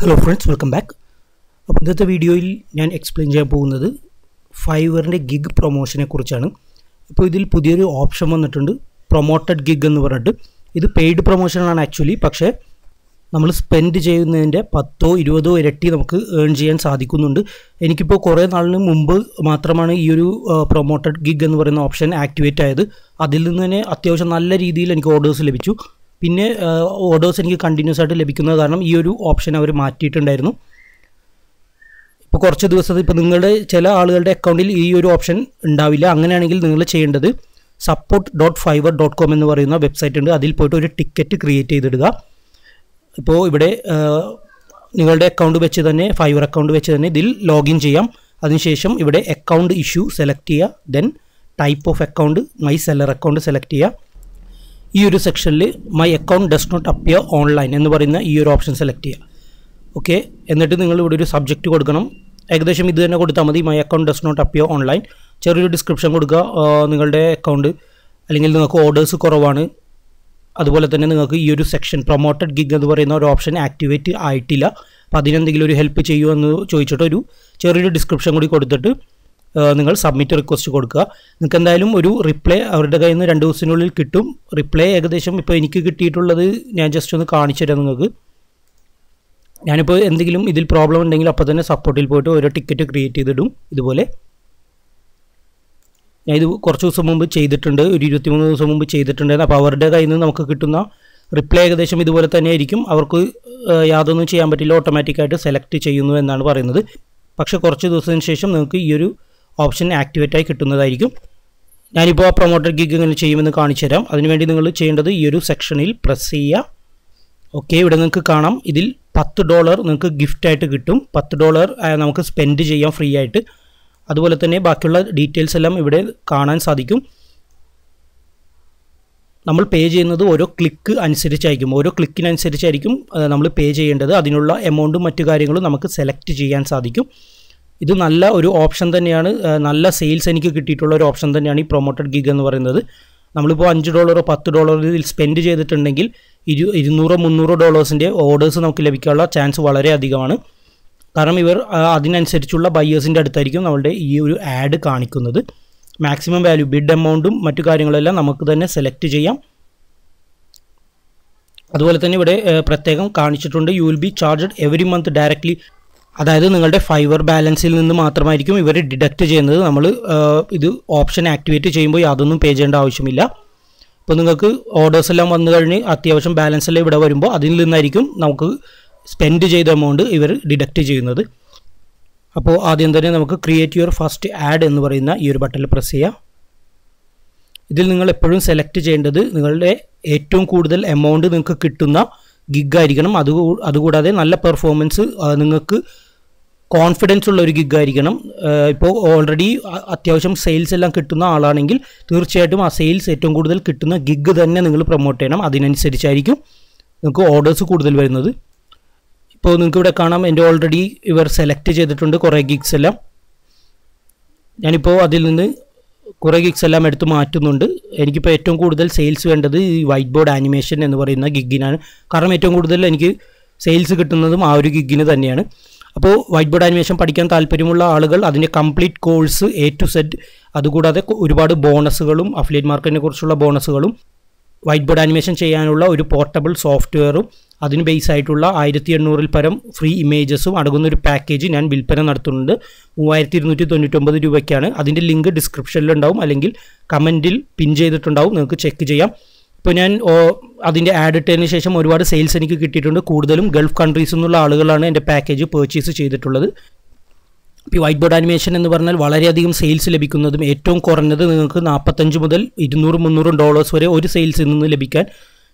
Hello friends, welcome back. അപ്പോൾ ഇന്നത്തെ വീഡിയോയിൽ ഞാൻ എക്സ്പ്ലെയിൻ ചെയ്യാൻ പോകുന്നത് ഫൈവറിൻ്റെ ഗിഗ് പ്രൊമോഷനെ കുറിച്ചാണ്. ഇപ്പോൾ ഇതിൽ പുതിയൊരു ഓപ്ഷൻ വന്നിട്ടുണ്ട്, പ്രൊമോട്ടഡ് ഗിഗ് എന്ന് പറഞ്ഞിട്ട്. ഇത് പെയ്ഡ് പ്രൊമോഷനാണ് ആക്ച്വലി, പക്ഷേ നമ്മൾ സ്പെൻഡ് ചെയ്യുന്നതിൻ്റെ 10-20 ഇരട്ടി നമുക്ക് ഏൺ ചെയ്യാൻ സാധിക്കുന്നുണ്ട്. എനിക്കിപ്പോൾ കുറേ നാളിന് മുമ്പ് മാത്രമാണ് ഈ ഒരു പ്രൊമോട്ടഡ് ഗിഗ് എന്ന് പറയുന്ന ഓപ്ഷൻ ആക്ടിവേറ്റ് ആയത്. അതിൽ നിന്ന് തന്നെ അത്യാവശ്യം നല്ല രീതിയിൽ എനിക്ക് ഓർഡേഴ്സ് ലഭിച്ചു. പിന്നെ ഓർഡേഴ്സ് എനിക്ക് കണ്ടിന്യൂസ് ആയിട്ട് ലഭിക്കുന്നത് കാരണം ഈ ഒരു ഓപ്ഷൻ അവർ മാറ്റിയിട്ടുണ്ടായിരുന്നു. ഇപ്പോൾ കുറച്ച് ദിവസത്തിൽ ഇപ്പോൾ നിങ്ങളുടെ ചില ആളുകളുടെ അക്കൗണ്ടിൽ ഈ ഒരു ഓപ്ഷൻ ഉണ്ടാവില്ല. അങ്ങനെയാണെങ്കിൽ നിങ്ങൾ ചെയ്യേണ്ടത് support.fiverr.com എന്ന് പറയുന്ന വെബ്സൈറ്റ് ഉണ്ട്. അതിൽ പോയിട്ട് ഒരു ടിക്കറ്റ് ക്രിയേറ്റ് ചെയ്തിടുക. ഇപ്പോൾ ഇവിടെ നിങ്ങളുടെ അക്കൗണ്ട് വെച്ച് തന്നെ ഫൈവർ അക്കൗണ്ട് വെച്ച് തന്നെ ഇതിൽ ലോഗിൻ ചെയ്യാം. അതിനുശേഷം ഇവിടെ അക്കൗണ്ട് ഇഷ്യൂ സെലക്ട് ചെയ്യുക. Then type of account my seller account select ചെയ്യുക. ഈ ഒരു സെക്ഷനിൽ my account does not appear online എന്ന് പറയുന്ന ഈ ഒരു ഓപ്ഷൻ സെലക്ട് ചെയ്യുക. ഓക്കെ, എന്നിട്ട് നിങ്ങൾ ഇവിടെ ഒരു സബ്ജക്റ്റ് കൊടുക്കണം. ഏകദേശം ഇത് തന്നെ കൊടുത്താൽ മതി, my account does not appear online. ചെറിയൊരു ഡിസ്ക്രിപ്ഷൻ കൊടുക്കുക. നിങ്ങളുടെ അക്കൗണ്ട് അല്ലെങ്കിൽ നിങ്ങൾക്ക് ഓർഡേഴ്സ് കുറവാണ്, അതുപോലെ തന്നെ നിങ്ങൾക്ക് ഈ ഒരു സെക്ഷൻ പ്രൊമോട്ടഡ് ഗിഗ് എന്ന് പറയുന്ന ഒരു ഓപ്ഷൻ ആക്ടിവേറ്റ് ആയിട്ടില്ല, അപ്പോൾ അതിനെന്തെങ്കിലും ഒരു ഹെൽപ്പ് ചെയ്യുമോ എന്ന് ചോദിച്ചിട്ട് ഒരു ചെറിയൊരു ഡിസ്ക്രിപ്ഷൻ കൂടി കൊടുത്തിട്ട് നിങ്ങൾ സബ്മിറ്റ് റിക്വസ്റ്റ് കൊടുക്കുക. നിങ്ങൾക്ക് എന്തായാലും ഒരു റിപ്ലൈ അവരുടെ കയ്യിൽ നിന്ന് 2 ദിവസത്തിനുള്ളിൽ കിട്ടും. റിപ്ലൈ ഏകദേശം ഇപ്പോൾ എനിക്ക് കിട്ടിയിട്ടുള്ളത് ഞാൻ ജസ്റ്റ് ഒന്ന് കാണിച്ചു തരാം നിങ്ങൾക്ക്. ഞാനിപ്പോൾ എന്തെങ്കിലും ഇതിൽ പ്രോബ്ലം ഉണ്ടെങ്കിൽ അപ്പോൾ തന്നെ സപ്പോർട്ടിൽ പോയിട്ട് ഓരോ ടിക്കറ്റ് ക്രിയേറ്റ് ചെയ്തിടും. ഇതുപോലെ ഞാൻ ഇത് കുറച്ച് ദിവസം മുമ്പ് ചെയ്തിട്ടുണ്ട്, ഒരു 23 ദിവസം മുമ്പ് ചെയ്തിട്ടുണ്ടായിരുന്നു. അപ്പോൾ അവരുടെ കയ്യിൽ നിന്ന് നമുക്ക് കിട്ടുന്ന റിപ്ലൈ ഏകദേശം ഇതുപോലെ തന്നെ ആയിരിക്കും. അവർക്ക് യാതൊന്നും ചെയ്യാൻ പറ്റില്ല, ഓട്ടോമാറ്റിക്കായിട്ട് സെലക്ട് ചെയ്യുന്നു എന്നാണ് പറയുന്നത്. പക്ഷേ കുറച്ച് ദിവസത്തിന് ശേഷം നിങ്ങൾക്ക് ഈ ഒരു ഓപ്ഷൻ ആക്ടിവേറ്റായി കിട്ടുന്നതായിരിക്കും. ഞാനിപ്പോൾ ആ പ്രൊമോട്ടഡ് ഗിഗ് എങ്ങനെ ചെയ്യുമെന്ന് കാണിച്ചു തരാം. അതിനുവേണ്ടി നിങ്ങൾ ചെയ്യേണ്ടത് ഈ ഒരു സെക്ഷനിൽ പ്രസ് ചെയ്യുക. ഓക്കെ, ഇവിടെ നിങ്ങൾക്ക് കാണാം ഇതിൽ $10 നിങ്ങൾക്ക് ഗിഫ്റ്റായിട്ട് കിട്ടും. $10 നമുക്ക് സ്പെൻഡ് ചെയ്യാം ഫ്രീ ആയിട്ട്. അതുപോലെ തന്നെ ബാക്കിയുള്ള ഡീറ്റെയിൽസ് എല്ലാം ഇവിടെ കാണാൻ സാധിക്കും. നമ്മൾ പേ ചെയ്യുന്നത് ഓരോ ക്ലിക്ക് അനുസരിച്ചായിരിക്കും, ഓരോ ക്ലിക്കിനനുസരിച്ചായിരിക്കും നമ്മൾ പേ ചെയ്യേണ്ടത്. അതിനുള്ള എമൗണ്ടും മറ്റു കാര്യങ്ങളും നമുക്ക് സെലക്ട് ചെയ്യാൻ സാധിക്കും. ഇത് നല്ല ഒരു ഓപ്ഷൻ തന്നെയാണ്, നല്ല സെയിൽസ് എനിക്ക് കിട്ടിയിട്ടുള്ള ഒരു ഓപ്ഷൻ തന്നെയാണ് ഈ പ്രൊമോട്ടഡ് ഗിഗ് എന്ന് പറയുന്നത്. നമ്മളിപ്പോൾ $5 $10 ഇതിൽ സ്പെൻഡ് ചെയ്തിട്ടുണ്ടെങ്കിൽ $200-300 ഓർഡേഴ്സ് നമുക്ക് ലഭിക്കാനുള്ള ചാൻസ് വളരെ അധികമാണ്. കാരണം ഇവർ അതിനനുസരിച്ചുള്ള ബയേഴ്സിൻ്റെ അടുത്തായിരിക്കും നമ്മളുടെ ഈ ഒരു ആഡ് കാണിക്കുന്നത്. മാക്സിമം വാല്യൂ ബിഡ് എമൗണ്ടും മറ്റു കാര്യങ്ങളെല്ലാം നമുക്ക് തന്നെ സെലക്ട് ചെയ്യാം. അതുപോലെ തന്നെ ഇവിടെ പ്രത്യേകം കാണിച്ചിട്ടുണ്ട്, you will be charged every month directly. അതായത് നിങ്ങളുടെ ഫൈവർ ബാലൻസിൽ നിന്ന് മാത്രമായിരിക്കും ഇവർ ഡിഡക്റ്റ് ചെയ്യുന്നത്. നമ്മൾ ഇത് ഓപ്ഷൻ ആക്ടിവേറ്റ് ചെയ്യുമ്പോൾ യാതൊന്നും പേ ചെയ്യേണ്ട ആവശ്യമില്ല. ഇപ്പോൾ നിങ്ങൾക്ക് ഓർഡേഴ്സ് എല്ലാം വന്നു കഴിഞ്ഞ് അത്യാവശ്യം ബാലൻസ് എല്ലാം ഇവിടെ വരുമ്പോൾ അതിൽ നിന്നായിരിക്കും നമുക്ക് സ്പെൻഡ് ചെയ്ത എമൗണ്ട് ഇവർ ഡിഡക്റ്റ് ചെയ്യുന്നത്. അപ്പോൾ ആദ്യം തന്നെ നമുക്ക് ക്രിയേറ്റ് യുവർ ഫസ്റ്റ് ആഡ് എന്ന് പറയുന്ന ഈ ഒരു ബട്ടണിൽ പ്രസ് ചെയ്യുക. ഇതിൽ നിങ്ങൾ എപ്പോഴും സെലക്ട് ചെയ്യേണ്ടത് നിങ്ങളുടെ ഏറ്റവും കൂടുതൽ എമൗണ്ട് നിങ്ങൾക്ക് കിട്ടുന്ന ഗിഗ് ആയിരിക്കണം. അതുകൂടാതെ നല്ല പെർഫോമൻസ്, നിങ്ങൾക്ക് കോൺഫിഡൻസ് ഉള്ള ഒരു ഗിഗ് ആയിരിക്കണം. ഇപ്പോൾ ഓൾറെഡി അത്യാവശ്യം സെയിൽസ് എല്ലാം കിട്ടുന്ന ആളാണെങ്കിൽ തീർച്ചയായിട്ടും ആ സെയിൽസ് ഏറ്റവും കൂടുതൽ കിട്ടുന്ന ഗിഗ് തന്നെ നിങ്ങൾ പ്രൊമോട്ട് ചെയ്യണം. അതിനനുസരിച്ചായിരിക്കും നിങ്ങൾക്ക് ഓർഡേഴ്സ് കൂടുതൽ വരുന്നത്. ഇപ്പോൾ നിങ്ങൾക്ക് ഇവിടെ കാണാം, എൻ്റെ ഓൾറെഡി ഇവർ സെലക്ട് ചെയ്തിട്ടുണ്ട് കുറേ ഗിഗ്സ് എല്ലാം. ഞാനിപ്പോൾ അതിൽ നിന്ന് കുറേ ഗിഗ്സ് എല്ലാം എടുത്ത് മാറ്റുന്നുണ്ട്. എനിക്കിപ്പോൾ ഏറ്റവും കൂടുതൽ സെയിൽസ് വേണ്ടത് ഈ വൈറ്റ് ബോർഡ് ആനിമേഷൻ എന്ന് പറയുന്ന ഗിഗിനാണ്. കാരണം ഏറ്റവും കൂടുതൽ എനിക്ക് സെയിൽസ് കിട്ടുന്നതും ആ ഒരു ഗിഗിന് തന്നെയാണ്. അപ്പോൾ വൈറ്റ് ബോർഡ് ആനിമേഷൻ പഠിക്കാൻ താല്പര്യമുള്ള ആളുകൾ അതിൻ്റെ complete course A to Z, അതുകൂടാതെ ഒരുപാട് ബോണസുകളും അഫിലിയേറ്റ് മാർക്കറ്റിനെ കുറിച്ചുള്ള ബോണസുകളും വൈറ്റ് ബോർഡ് ആനിമേഷൻ ചെയ്യാനുള്ള ഒരു പോർട്ടബിൾ സോഫ്റ്റ്വെയറും അതിന് ബേസ് ആയിട്ടുള്ള 1800 പരം ഫ്രീ ഇമേജസും അടങ്ങുന്നൊരു പാക്കേജ് ഞാൻ വിൽപ്പന നടത്തുന്നുണ്ട്. 3299 രൂപയ്ക്കാണ്. അതിൻ്റെ ലിങ്ക് ഡിസ്ക്രിപ്ഷനിലുണ്ടാവും, അല്ലെങ്കിൽ കമൻറ്റിൽ പിൻ ചെയ്തിട്ടുണ്ടാവും, നിങ്ങൾക്ക് ചെക്ക് ചെയ്യാം. ഇപ്പോൾ ഞാൻ അതിൻ്റെ ആഡ് ഇട്ടതിന് ശേഷം ഒരുപാട് സെയിൽസ് എനിക്ക് കിട്ടിയിട്ടുണ്ട്. കൂടുതലും ഗൾഫ് കൺട്രീസിൽ നിന്നുള്ള ആളുകളാണ് എൻ്റെ പാക്കേജ് പർച്ചേസ് ചെയ്തിട്ടുള്ളത്. ഇപ്പോൾ വൈറ്റ് ബോർഡ് ആനിമേഷൻ എന്ന് പറഞ്ഞാൽ വളരെയധികം സെയിൽസ് ലഭിക്കുന്നതും ഏറ്റവും കുറഞ്ഞത് നിങ്ങൾക്ക് $45 മുതൽ $200-300 വരെ ഒരു സെയിൽസിൽ നിന്ന് ലഭിക്കാൻ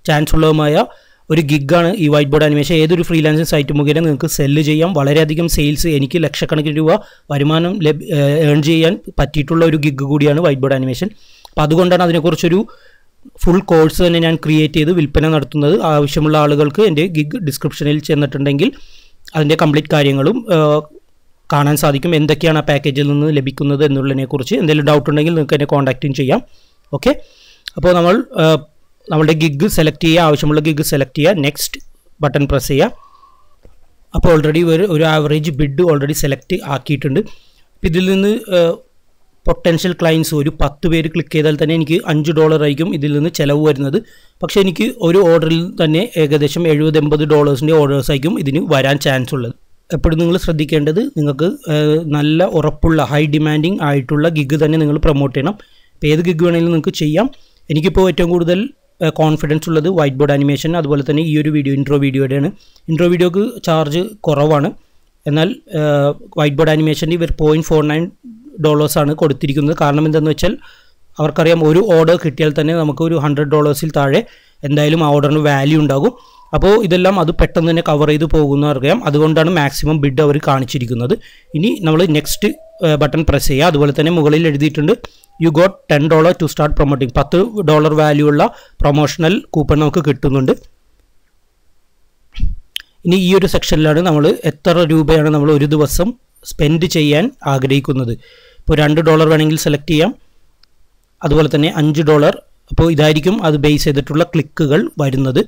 ചാൻസ് ഉള്ളതുമായ ഒരു ഗിഗാണ് ഈ വൈറ്റ് ബോർഡ് ആനിമേഷൻ. ഏതൊരു ഫ്രീലാൻസിങ് സൈറ്റ് മുഖേന നിങ്ങൾക്ക് സെല്ല് ചെയ്യാം. വളരെയധികം സെയിൽസ്, എനിക്ക് ലക്ഷക്കണക്കിന് രൂപ വരുമാനം ഏൺ ചെയ്യാൻ പറ്റിയിട്ടുള്ള ഒരു ഗിഗ് കൂടിയാണ് വൈറ്റ് ബോർഡ് ആനിമേഷൻ. അപ്പോൾ അതുകൊണ്ടാണ് അതിനെക്കുറിച്ചൊരു ഫുൾ കോഴ്സ് തന്നെ ഞാൻ ക്രിയേറ്റ് ചെയ്ത് വിൽപ്പന നടത്തുന്നത്. ആവശ്യമുള്ള ആളുകൾക്ക് എൻ്റെ ഗിഗ് ഡിസ്ക്രിപ്ഷനിൽ ചെന്നിട്ടുണ്ടെങ്കിൽ അതിൻ്റെ കംപ്ലീറ്റ് കാര്യങ്ങളും കാണാൻ സാധിക്കും, എന്തൊക്കെയാണ് ആ പാക്കേജിൽ നിന്ന് ലഭിക്കുന്നത് എന്നുള്ളതിനെക്കുറിച്ച്. എന്തെങ്കിലും ഡൗട്ട് ഉണ്ടെങ്കിൽ നിങ്ങൾക്ക് എന്നെ കോൺടാക്റ്റും ചെയ്യാം. ഓക്കെ, അപ്പോൾ നമ്മളുടെ ഗിഗ് സെലക്ട് ചെയ്യുക, ആവശ്യമുള്ള ഗിഗ് സെലക്ട് ചെയ്യുക, നെക്സ്റ്റ് ബട്ടൺ പ്രസ് ചെയ്യുക. അപ്പോൾ ഓൾറെഡി ഒരു ആവറേജ് ബിഡ് ഓൾറെഡി സെലക്ട് ആക്കിയിട്ടുണ്ട്. ഇതിൽ നിന്ന് പൊട്ടൻഷ്യൽ ക്ലയൻസ് ഒരു 10 പേര് ക്ലിക്ക് ചെയ്താൽ തന്നെ എനിക്ക് $5 ആയിരിക്കും ഇതിൽ നിന്ന് ചിലവ് വരുന്നത്. പക്ഷേ എനിക്ക് ഒരു ഓർഡറിൽ തന്നെ ഏകദേശം $70-80 ഓർഡേഴ്സ് ആയിരിക്കും ഇതിന് വരാൻ ചാൻസ് ഉള്ളത്. എപ്പോഴും നിങ്ങൾ ശ്രദ്ധിക്കേണ്ടത് നിങ്ങൾക്ക് നല്ല ഉറപ്പുള്ള ഹൈ ഡിമാൻഡിങ് ആയിട്ടുള്ള ഗിഗ് തന്നെ നിങ്ങൾ പ്രൊമോട്ട് ചെയ്യണം. ഇപ്പോൾ ഏത് ഗിഗ് വേണമെങ്കിലും നിങ്ങൾക്ക് ചെയ്യാം. എനിക്കിപ്പോൾ ഏറ്റവും കൂടുതൽ കോൺഫിഡൻസ് ഉള്ളത് വൈറ്റ് ബോർഡ് ആനിമേഷൻ, അതുപോലെ തന്നെ ഈ ഒരു വീഡിയോ ഇൻട്രോ വീഡിയോയുടെയാണ്. ഇൻട്രോ വീഡിയോക്ക് ചാർജ് കുറവാണ്. എന്നാൽ വൈറ്റ് ബോർഡ് ആനിമേഷൻ്റെ ഇവർ $0.49 ആണ് കൊടുത്തിരിക്കുന്നത്. കാരണം എന്താണെന്ന് വെച്ചാൽ അവർക്കറിയാം ഒരു ഓർഡർ കിട്ടിയാൽ തന്നെ നമുക്ക് ഒരു $100 താഴെ എന്തായാലും ആ ഓർഡറിന് വാല്യൂ ഉണ്ടാകും. അപ്പോൾ ഇതെല്ലാം അത് പെട്ടെന്ന് തന്നെ കവർ ചെയ്ത് പോകുന്ന അറിയാം. അതുകൊണ്ടാണ് മാക്സിമം ബിഡ് അവർ കാണിച്ചിരിക്കുന്നത്. ഇനി നമ്മൾ നെക്സ്റ്റ് ബട്ടൺ പ്രസ് ചെയ്യുക. അതുപോലെ തന്നെ മുകളിൽ എഴുതിയിട്ടുണ്ട് you got $10 to start promoting. $10 value ഉള്ള പ്രൊമോഷണൽ കൂപ്പൺ നമുക്ക് കിട്ടുന്നുണ്ട്. ഇനി ഈ ഒരു സെക്ഷനിലാണ് നമ്മൾ എത്ര രൂപയാണ് നമ്മൾ ഒരു ദിവസം സ്പെൻഡ് ചെയ്യാൻ ആഗ്രഹിക്കുന്നത്. ഇപ്പോൾ $2 വേണമെങ്കിൽ സെലക്ട് ചെയ്യാം, അതുപോലെ തന്നെ $5. അപ്പോൾ ഇതായിരിക്കും അത് ബേസ് ചെയ്തിട്ടുള്ള ക്ലിക്കുകൾ വരുന്നത്.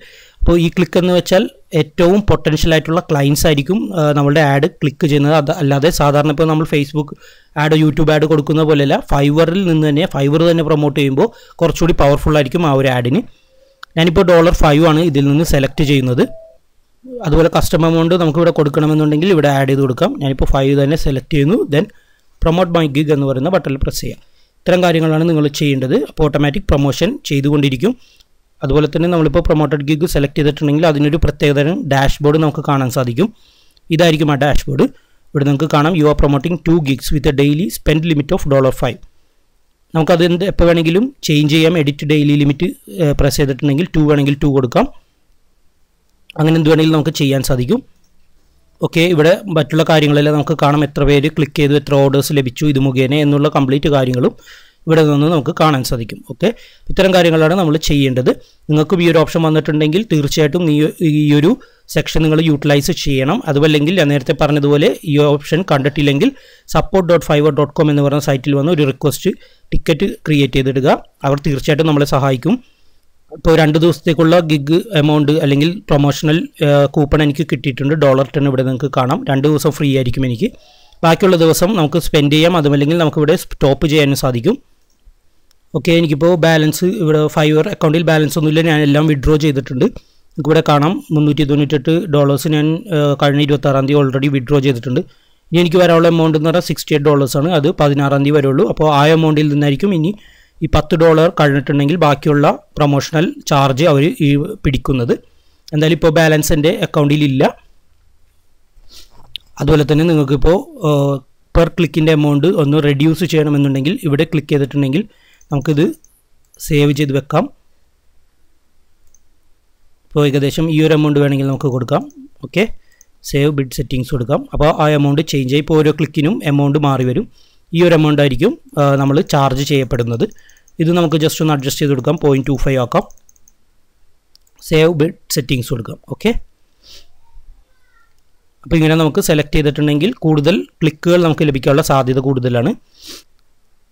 അപ്പോൾ ഈ ക്ലിക്ക് എന്ന് വെച്ചാൽ ഏറ്റവും പൊട്ടൻഷ്യൽ ആയിട്ടുള്ള ക്ലയൻസ് ആയിരിക്കും നമ്മളുടെ ആഡ് ക്ലിക്ക് ചെയ്യുന്നത്. അല്ലാതെ സാധാരണ ഇപ്പോൾ നമ്മൾ ഫേസ്ബുക്ക് ആഡ് യൂട്യൂബ് ആഡ് കൊടുക്കുന്ന പോലെയല്ല, ഫൈവറിൽ നിന്ന് തന്നെ ഫൈവർ തന്നെ പ്രൊമോട്ട് ചെയ്യുമ്പോൾ കുറച്ചുകൂടി പവർഫുൾ ആയിരിക്കും ആ ഒരു ആഡിന്. ഞാനിപ്പോൾ $5 ആണ് ഇതിൽ നിന്ന് സെലക്ട് ചെയ്യുന്നത്. അതുപോലെ കസ്റ്റമർ എമൗണ്ട് നമുക്കിവിടെ കൊടുക്കണമെന്നുണ്ടെങ്കിൽ ഇവിടെ ആഡ് ചെയ്ത് കൊടുക്കാം. ഞാനിപ്പോൾ 5 തന്നെ സെലക്ട് ചെയ്യുന്നു. ദെൻ പ്രൊമോട്ട് മൈ ഗിഗ് എന്ന് പറയുന്ന ബട്ടണിൽ പ്രസ് ചെയ്യുക. ഇത്തരം കാര്യങ്ങളാണ് നിങ്ങൾ ചെയ്യേണ്ടത്. അപ്പോൾ ഓട്ടോമാറ്റിക് പ്രൊമോഷൻ ചെയ്തുകൊണ്ടിരിക്കും. അതുപോലെ തന്നെ നമ്മളിപ്പോൾ പ്രൊമോട്ടഡ് ഗിഗ് സെലക്ട് ചെയ്തിട്ടുണ്ടെങ്കിൽ അതിനൊരു പ്രത്യേകതരം ഡാഷ്ബോർഡ് നമുക്ക് കാണാൻ സാധിക്കും. ഇതായിരിക്കും ആ ഡാഷ്ബോർഡ്. ഇവിടെ നമുക്ക് കാണാം you are promoting 2 gigs with a daily spend limit of $5. നമുക്കത് എപ്പോൾ വേണമെങ്കിലും ചേഞ്ച് ചെയ്യാം. എഡിറ്റ് ഡെയിലി ലിമിറ്റ് പ്രസ് ചെയ്തിട്ടുണ്ടെങ്കിൽ 2 വേണമെങ്കിൽ 2 കൊടുക്കാം. അങ്ങനെ എന്ത് വേണമെങ്കിലും നമുക്ക് ചെയ്യാൻ സാധിക്കും. ഓക്കെ, ഇവിടെ മറ്റുള്ള കാര്യങ്ങളെല്ലാം നമുക്ക് കാണാം. എത്ര പേര് ക്ലിക്ക് ചെയ്തു, എത്ര ഓർഡേഴ്സ് ലഭിച്ചു ഇത് മുഖേന എന്നുള്ള കംപ്ലീറ്റ് കാര്യങ്ങളും ഇവിടെ നിന്ന് നമുക്ക് കാണാൻ സാധിക്കും. ഓക്കെ, ഇത്തരം കാര്യങ്ങളാണ് നമ്മൾ ചെയ്യേണ്ടത്. നിങ്ങൾക്കും ഈ ഒരു ഓപ്ഷൻ വന്നിട്ടുണ്ടെങ്കിൽ തീർച്ചയായിട്ടും ഈ ഒരു സെക്ഷൻ നിങ്ങൾ യൂട്ടിലൈസ് ചെയ്യണം. അതുമല്ലെങ്കിൽ ഞാൻ നേരത്തെ പറഞ്ഞതുപോലെ ഈ ഓപ്ഷൻ കണ്ടിട്ടില്ലെങ്കിൽ support.fiverr.com എന്ന് പറയുന്ന സൈറ്റിൽ വന്ന് ഒരു റിക്വസ്റ്റ് ടിക്കറ്റ് ക്രിയേറ്റ് ചെയ്തിടുക. അവർ തീർച്ചയായിട്ടും നമ്മളെ സഹായിക്കും. ഇപ്പോൾ 2 ദിവസത്തേക്കുള്ള ഗിഗ് എമൗണ്ട് അല്ലെങ്കിൽ പ്രൊമോഷണൽ കൂപ്പൺ എനിക്ക് കിട്ടിയിട്ടുണ്ട്. $10 ഇവിടെ നിങ്ങൾക്ക് കാണാം. 2 ദിവസം ഫ്രീ ആയിരിക്കും എനിക്ക്. ബാക്കിയുള്ള ദിവസം നമുക്ക് സ്പെൻഡ് ചെയ്യാം. അതുമല്ലെങ്കിൽ നമുക്കിവിടെ സ്റ്റോപ്പ് ചെയ്യാനും സാധിക്കും. ഓക്കെ, എനിക്കിപ്പോൾ ബാലൻസ് ഇവിടെ ഫൈവർ അക്കൗണ്ടിൽ ബാലൻസ് ഒന്നുമില്ല. ഞാൻ എല്ലാം വിഡ്രോ ചെയ്തിട്ടുണ്ട്. നമുക്കിവിടെ കാണാം $398 ഞാൻ കഴിഞ്ഞ 26-ാം തീയതി ഓൾറെഡി വിഡ്രോ ചെയ്തിട്ടുണ്ട്. ഇനി എനിക്ക് വരാനുള്ള എമൗണ്ട് എന്ന് പറഞ്ഞാൽ $68 ആണ്. അത് 16-ാം തീയതി വരുള്ളൂ. അപ്പോൾ ആ എമൗണ്ടിൽ നിന്നായിരിക്കും ഇനി ഈ $10 കഴിഞ്ഞിട്ടുണ്ടെങ്കിൽ ബാക്കിയുള്ള പ്രൊമോഷണൽ ചാർജ് അവർ പിടിക്കുന്നത്. എന്തായാലും ഇപ്പോൾ ബാലൻസ് എൻ്റെ അക്കൗണ്ടിലില്ല. അതുപോലെ തന്നെ നിങ്ങൾക്കിപ്പോൾ പെർ ക്ലിക്കിൻ്റെ എമൗണ്ട് ഒന്ന് റെഡ്യൂസ് ചെയ്യണമെന്നുണ്ടെങ്കിൽ ഇവിടെ ക്ലിക്ക് ചെയ്തിട്ടുണ്ടെങ്കിൽ നമുക്കിത് സേവ് ചെയ്ത് വെക്കാം. ഇപ്പോൾ ഏകദേശം ഈ ഒരു എമൗണ്ട് വേണമെങ്കിൽ നമുക്ക് കൊടുക്കാം. ഓക്കെ, സേവ് ബിഡ് സെറ്റിങ്സ് കൊടുക്കാം. അപ്പോൾ ആ എമൗണ്ട് ചേഞ്ച് ആയി. ഇപ്പോൾ ഓരോ ക്ലിക്കിനും എമൗണ്ട് മാറി വരും. ഈ ഒരു എമൗണ്ട് ആയിരിക്കും നമ്മൾ ചാർജ് ചെയ്യപ്പെടുന്നത്. ഇത് നമുക്ക് ജസ്റ്റ് ഒന്ന് അഡ്ജസ്റ്റ് ചെയ്ത് കൊടുക്കാം. 0.25 ആക്കാം. സേവ് ബിഡ് സെറ്റിങ്സ് കൊടുക്കാം. ഓക്കെ, അപ്പോൾ ഇങ്ങനെ നമുക്ക് സെലക്ട് ചെയ്തിട്ടുണ്ടെങ്കിൽ കൂടുതൽ ക്ലിക്കുകൾ നമുക്ക് ലഭിക്കാനുള്ള സാധ്യത കൂടുതലാണ്.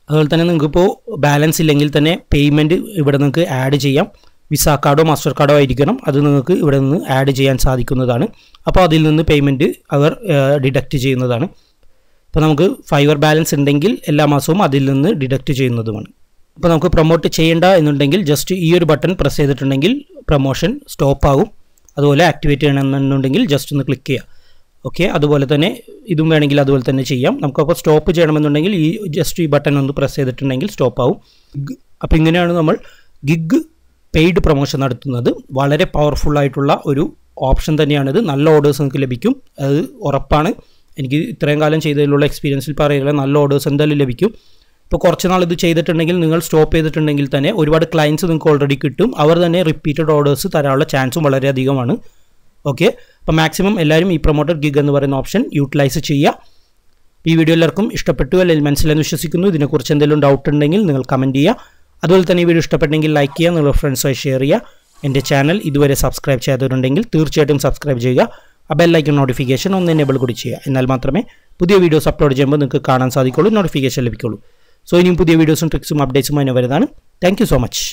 അതുപോലെ തന്നെ നിങ്ങൾക്കിപ്പോൾ ബാലൻസ് ഇല്ലെങ്കിൽ തന്നെ പേയ്മെൻറ്റ് ഇവിടെ നിങ്ങൾക്ക് ആഡ് ചെയ്യാം. വിസ കാർഡോ മാസ്റ്റർ കാർഡോ ആയിരിക്കണം. അത് നിങ്ങൾക്ക് ഇവിടെ നിന്ന് ആഡ് ചെയ്യാൻ സാധിക്കുന്നതാണ്. അപ്പോൾ അതിൽ നിന്ന് പേയ്മെൻറ്റ് അവർ ഡിഡക്റ്റ് ചെയ്യുന്നതാണ്. അപ്പോൾ നമുക്ക് ഫൈവർ ബാലൻസ് ഉണ്ടെങ്കിൽ എല്ലാ മാസവും അതിൽ നിന്ന് ഡിഡക്റ്റ് ചെയ്യുന്നതുമാണ്. അപ്പോൾ നമുക്ക് പ്രൊമോട്ട് ചെയ്യേണ്ട എന്നുണ്ടെങ്കിൽ ജസ്റ്റ് ഈ ഒരു ബട്ടൺ പ്രസ് ചെയ്തിട്ടുണ്ടെങ്കിൽ പ്രൊമോഷൻ സ്റ്റോപ്പ് ആകും. അതുപോലെ ആക്ടിവേറ്റ് ചെയ്യണമെന്നുണ്ടെങ്കിൽ ജസ്റ്റ് ഒന്ന് ക്ലിക്ക് ചെയ്യുക. ഓക്കെ, അതുപോലെ തന്നെ ഇതും വേണമെങ്കിൽ അതുപോലെ തന്നെ ചെയ്യാം. നമുക്കപ്പോൾ സ്റ്റോപ്പ് ചെയ്യണമെന്നുണ്ടെങ്കിൽ ഈ ജസ്റ്റ് ഈ ബട്ടൺ ഒന്ന് പ്രസ് ചെയ്തിട്ടുണ്ടെങ്കിൽ സ്റ്റോപ്പ് ആവും. അപ്പോൾ ഇങ്ങനെയാണ് നമ്മൾ ഗിഗ് പെയ്ഡ് പ്രൊമോഷൻ നടത്തുന്നത്. വളരെ പവർഫുൾ ആയിട്ടുള്ള ഒരു ഓപ്ഷൻ തന്നെയാണിത്. നല്ല ഓർഡേഴ്സ് നിങ്ങൾക്ക് ലഭിക്കും, അത് ഉറപ്പാണ്. എനിക്ക് ഇത്രയും കാലം ചെയ്തതിലുള്ള എക്സ്പീരിയൻസിൽ പറയുക നല്ല ഓർഡേഴ്സ് എന്തായാലും ലഭിക്കും. ഇപ്പോൾ കുറച്ച് നാൾ ഇത് ചെയ്തിട്ടുണ്ടെങ്കിൽ നിങ്ങൾ സ്റ്റോപ്പ് ചെയ്തിട്ടുണ്ടെങ്കിൽ തന്നെ ഒരുപാട് ക്ലയൻറ്റ്സ് നിങ്ങൾക്ക് ഓൾറെഡി കിട്ടും. അവർ തന്നെ റിപ്പീറ്റഡ് ഓർഡേഴ്സ് തരാനുള്ള ചാൻസും വളരെയധികമാണ്. ഓക്കെ, അപ്പോൾ മാക്സിമം എല്ലാവരും ഈ പ്രൊമോട്ടഡ് ഗിഗ് എന്ന് പറയുന്ന ഓപ്ഷൻ യൂട്ടിലൈസ് ചെയ്യുക. ഈ വീഡിയോ എല്ലാവർക്കും ഇഷ്ടപ്പെട്ടു അല്ലെങ്കിൽ മനസ്സിലെന്ന് വിശ്വസിക്കുന്നു. ഇതിനെക്കുറിച്ച് എന്തെങ്കിലും ഡൗട്ട് ഉണ്ടെങ്കിൽ നിങ്ങൾ കമൻറ്റ് ചെയ്യുക. അതുപോലെ തന്നെ ഈ വീഡിയോ ഇഷ്ടപ്പെട്ടെങ്കിൽ ലൈക്ക് ചെയ്യുക, നിങ്ങളുടെ ഫ്രണ്ട്സുമായി ഷെയർ ചെയ്യുക. എൻ്റെ ചാനൽ ഇതുവരെ സബ്സ്ക്രൈബ് ചെയ്യാത്തവരുണ്ടെങ്കിൽ തീർച്ചയായിട്ടും സബ്സ്ക്രൈബ് ചെയ്യുക. ആ ബെല്ലൈക്കൺ നോട്ടിഫിക്കേഷൻ ഒന്ന് എനേബിൾ കൂടി ചെയ്യുക. എന്നാൽ മാത്രമേ പുതിയ വീഡിയോസ് അപ്ലോഡ് ചെയ്യുമ്പോൾ നിങ്ങൾക്ക് കാണാൻ സാധിക്കുള്ളൂ, നോട്ടിഫിക്കേഷൻ ലഭിക്കുള്ളൂ. സോ ഇനിയും പുതിയ വീഡിയോസും ട്രിക്സും അപ്ഡേറ്റ്സും അതിന് വരുന്നതാണ്. Thank you so much.